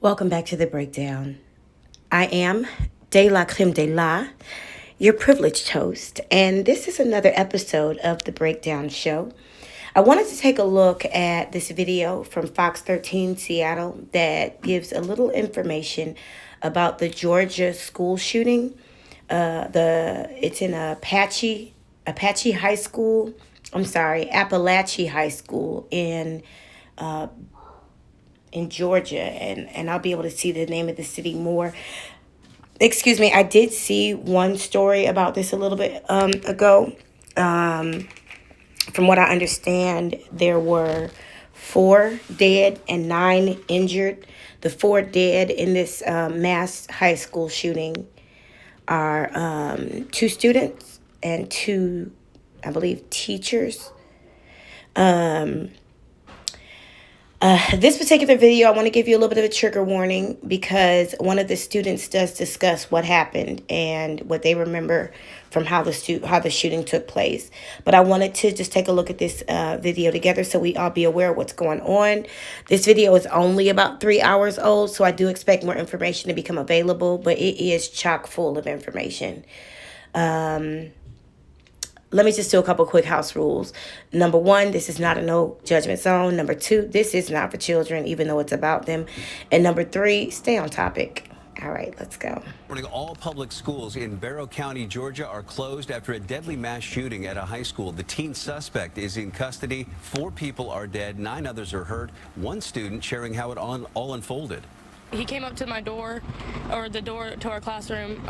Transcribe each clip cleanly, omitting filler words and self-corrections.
Welcome back to the breakdown. I am De La Creme de La, your privileged host, and this is another episode of the Breakdown Show. I wanted to take a look at this video from Fox 13 Seattle that gives a little information about the Georgia school shooting. It's in Apache High School. I'm sorry, Appalachia High School in Georgia, and I'll be able to see the name of the city more. Excuse me, I did see one story about this a little bit ago. From what I understand, there were 4 dead and 9 injured. The 4 dead in this mass high school shooting are 2 students and 2, I believe, teachers. This particular video, I want to give you a little bit of a trigger warning because one of the students does discuss what happened and what they remember from how the shooting took place. But I wanted to just take a look at this video together so we all be aware of what's going on. This video is only about 3 hours old, so I do expect more information to become available, but it is chock full of information. Let me just do a couple quick house rules. Number 1, this is not a no judgment zone. Number 2, this is not for children, even though it's about them. And number 3, stay on topic. All right, let's go. All public schools in Barrow County, Georgia are closed after a deadly mass shooting at a high school. The teen suspect is in custody. 4 people are dead, 9 others are hurt. One student sharing how it all unfolded. He came up to my door, or the door to our classroom.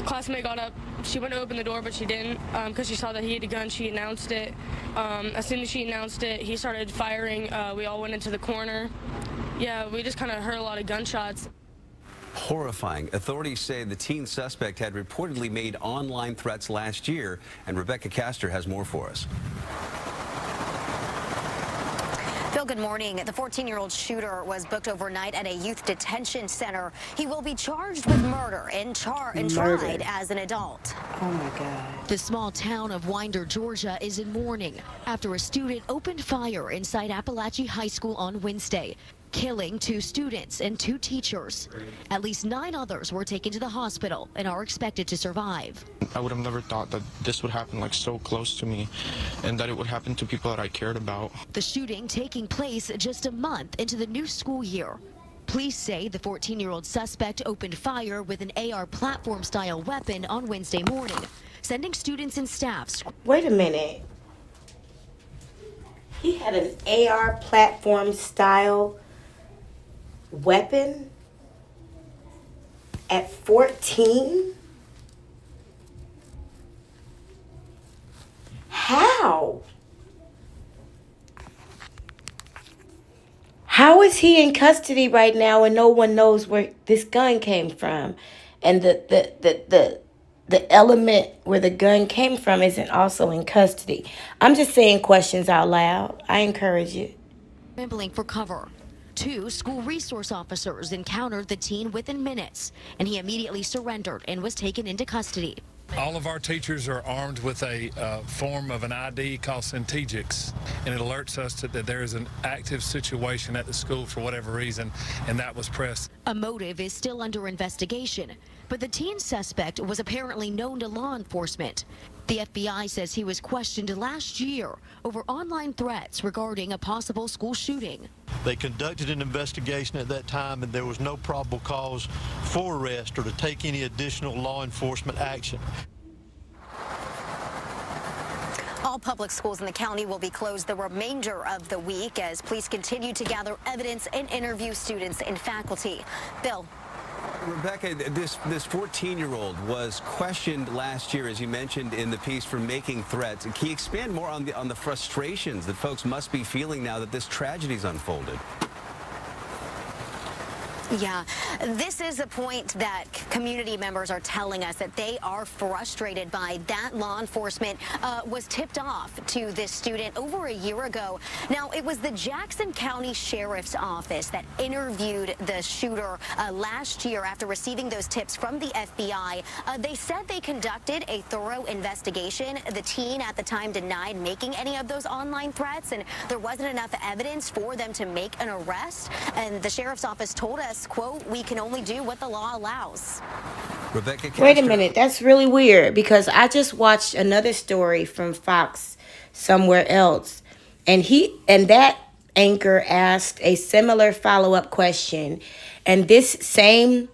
Classmate got up. She went to open the door, but she didn't because she saw that he had a gun. She announced it. As soon as she announced it, he started firing. We all went into the corner. Yeah, we just kind of heard a lot of gunshots. Horrifying. Authorities say the teen suspect had reportedly made online threats last year, and Rebecca Castor has more for us. Phil, good morning. The 14-year-old shooter was booked overnight at a youth detention center. He will be charged with murder and tried as an adult. Oh, my God. The small town of Winder, Georgia is in mourning after a student opened fire inside Appalachia High School on Wednesday, killing 2 students and 2 teachers. At least 9 others were taken to the hospital and are expected to survive. I would have never thought that this would happen like so close to me and that it would happen to people that I cared about. The shooting taking place just a month into the new school year. Police say the 14-year-old suspect opened fire with an AR platform-style weapon on Wednesday morning, sending students and staff. Wait a minute. He had an AR platform-style weapon at 14? How? How is he in custody right now and no one knows where this gun came from? And the element where the gun came from isn't also in custody. I'm just saying questions out loud. I encourage it. Scrambling for cover. 2 school resource officers encountered the teen within minutes, and he immediately surrendered and was taken into custody. All of our teachers are armed with a form of an ID called Centegix, and it alerts us that there is an active situation at the school for whatever reason, and that was pressed. A motive is still under investigation, but the teen suspect was apparently known to law enforcement. The FBI says he was questioned last year over online threats regarding a possible school shooting. They conducted an investigation at that time, and there was no probable cause for arrest or to take any additional law enforcement action. All public schools in the county will be closed the remainder of the week as police continue to gather evidence and interview students and faculty. Bill. Rebecca, this 14-year-old was questioned last year, as you mentioned in the piece, for making threats. Can you expand more on the frustrations that folks must be feeling now that this tragedy's unfolded? Yeah, this is a point that community members are telling us that they are frustrated by. That law enforcement was tipped off to this student over a year ago. Now, it was the Jackson County Sheriff's Office that interviewed the shooter last year after receiving those tips from the FBI. They said they conducted a thorough investigation. The teen at the time denied making any of those online threats, and there wasn't enough evidence for them to make an arrest. And the sheriff's office told us, quote, "We can only do what the law allows." Rebecca Castro. Wait a minute. That's really weird because I just watched another story from Fox somewhere else. And that anchor asked a similar follow-up question. And this same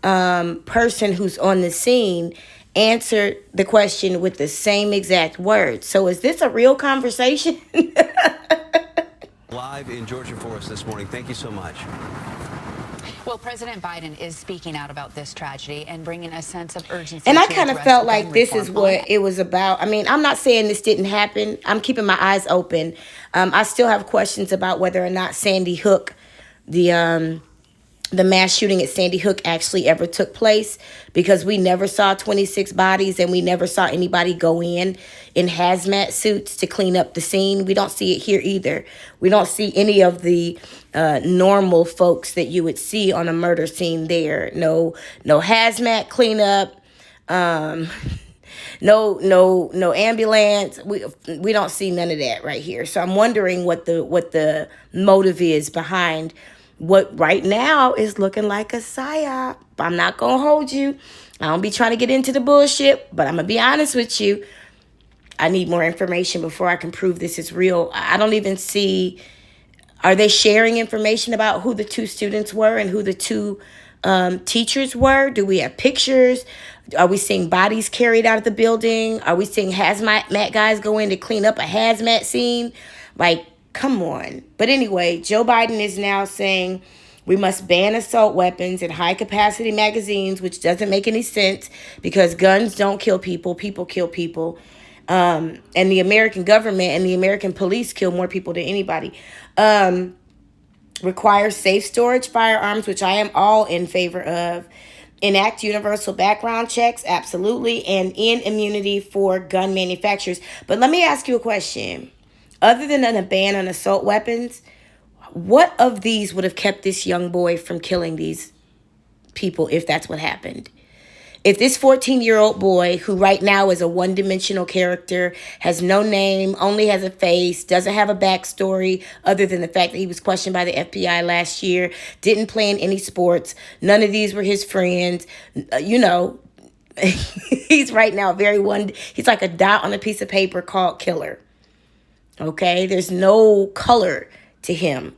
person who's on the scene answered the question with the same exact words. So is this a real conversation? Live in Georgia for us this morning. Thank you so much. Well, President Biden is speaking out about this tragedy and bringing a sense of urgency. And I to kind of address felt gun like this reform is what it was about. I mean, I'm not saying this didn't happen. I'm keeping my eyes open. I still have questions about whether or not Sandy Hook, the mass shooting at Sandy Hook actually ever took place, because we never saw 26 bodies and we never saw anybody go in hazmat suits to clean up the scene. We don't see it here either. We don't see any of the normal folks that you would see on a murder scene there. No hazmat cleanup. No ambulance. We don't see none of that right here. So I'm wondering what the motive is behind what right now is looking like a psyop. I'm not going to hold you. I don't be trying to get into the bullshit, but I'm going to be honest with you. I need more information before I can prove this is real. I don't even see, are they sharing information about who the two students were and who the two teachers were? Do we have pictures? Are we seeing bodies carried out of the building? Are we seeing hazmat guys go in to clean up a hazmat scene? Like, come on. But anyway, Joe Biden is now saying we must ban assault weapons and high-capacity magazines, which doesn't make any sense because guns don't kill people. People kill people. And the American government and the American police kill more people than anybody. Require safe storage firearms, which I am all in favor of. Enact universal background checks, absolutely. And end immunity for gun manufacturers. But let me ask you a question. Other than a ban on assault weapons, what of these would have kept this young boy from killing these people if that's what happened? If this 14-year-old boy, who right now is a one-dimensional character, has no name, only has a face, doesn't have a backstory other than the fact that he was questioned by the FBI last year, didn't play in any sports, none of these were his friends, he's right now he's like a dot on a piece of paper called killer. Okay, there's no color to him.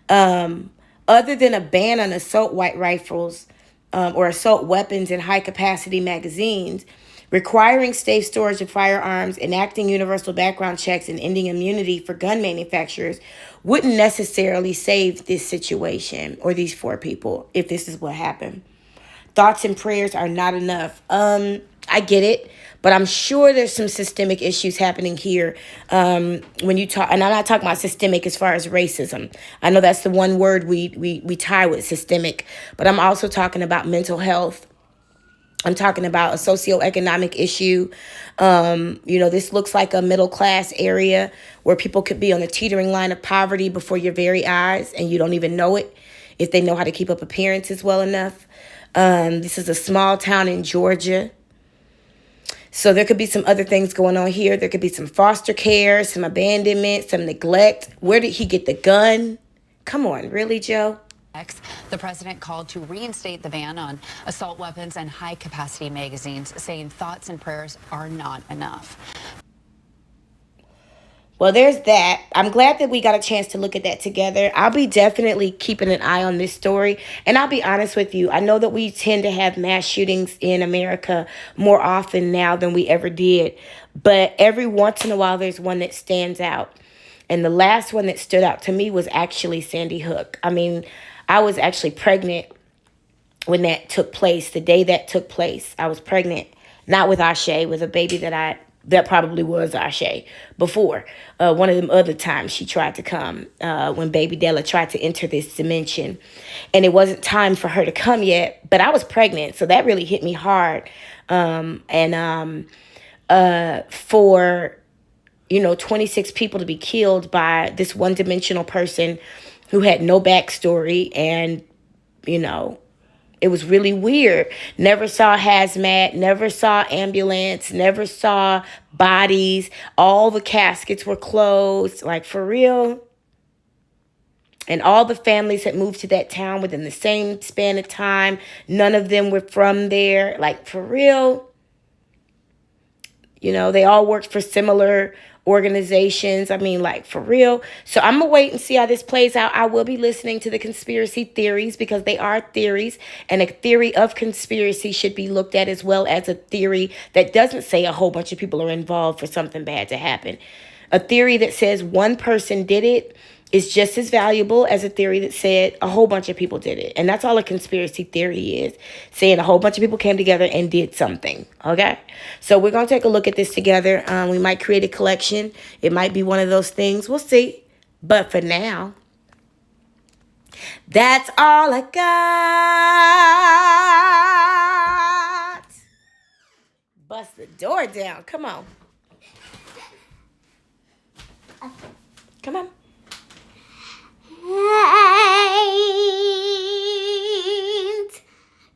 Other than a ban on assault rifles or assault weapons and high-capacity magazines, requiring safe storage of firearms, enacting universal background checks, and ending immunity for gun manufacturers wouldn't necessarily save this situation or these four people if this is what happened. Thoughts and prayers are not enough. I get it. But I'm sure there's some systemic issues happening here when you talk, and I'm not talking about systemic as far as racism. I know that's the one word we tie with systemic, but I'm also talking about mental health. I'm talking about a socioeconomic issue. This looks like a middle class area where people could be on the teetering line of poverty before your very eyes, and you don't even know it if they know how to keep up appearances well enough. This is a small town in Georgia. So there could be some other things going on here. There could be some foster care, some abandonment, some neglect. Where did he get the gun? Come on, really, Joe? The president called to reinstate the ban on assault weapons and high-capacity magazines, saying thoughts and prayers are not enough. Well, there's that. I'm glad that we got a chance to look at that together. I'll be definitely keeping an eye on this story. And I'll be honest with you. I know that we tend to have mass shootings in America more often now than we ever did. But every once in a while, there's one that stands out. And the last one that stood out to me was actually Sandy Hook. I mean, I was actually pregnant when that took place. The day that took place, I was pregnant. Not with Ashe, with a baby that I that probably was Ashe before. One of them other times she tried to come when baby Della tried to enter this dimension. And it wasn't time for her to come yet, but I was pregnant. So that really hit me hard. For, 26 people to be killed by this one-dimensional person who had no backstory and, it was really weird. Never saw hazmat, never saw ambulance, never saw bodies. All the caskets were closed, like for real. And all the families had moved to that town within the same span of time. None of them were from there, like for real. They all worked for similar organizations. I mean, like for real. So I'm going to wait and see how this plays out. I will be listening to the conspiracy theories because they are theories, and a theory of conspiracy should be looked at as well as a theory that doesn't say a whole bunch of people are involved for something bad to happen. A theory that says one person did it is just as valuable as a theory that said a whole bunch of people did it. And that's all a conspiracy theory is, saying a whole bunch of people came together and did something, okay? So we're going to take a look at this together. We might create a collection. It might be one of those things. We'll see. But for now, that's all I got. Bust the door down. Come on. Come on. Ain't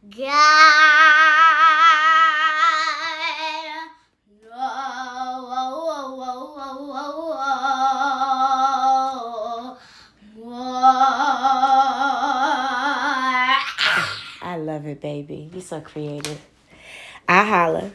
God no more. I love it, baby. You're so creative. I holla.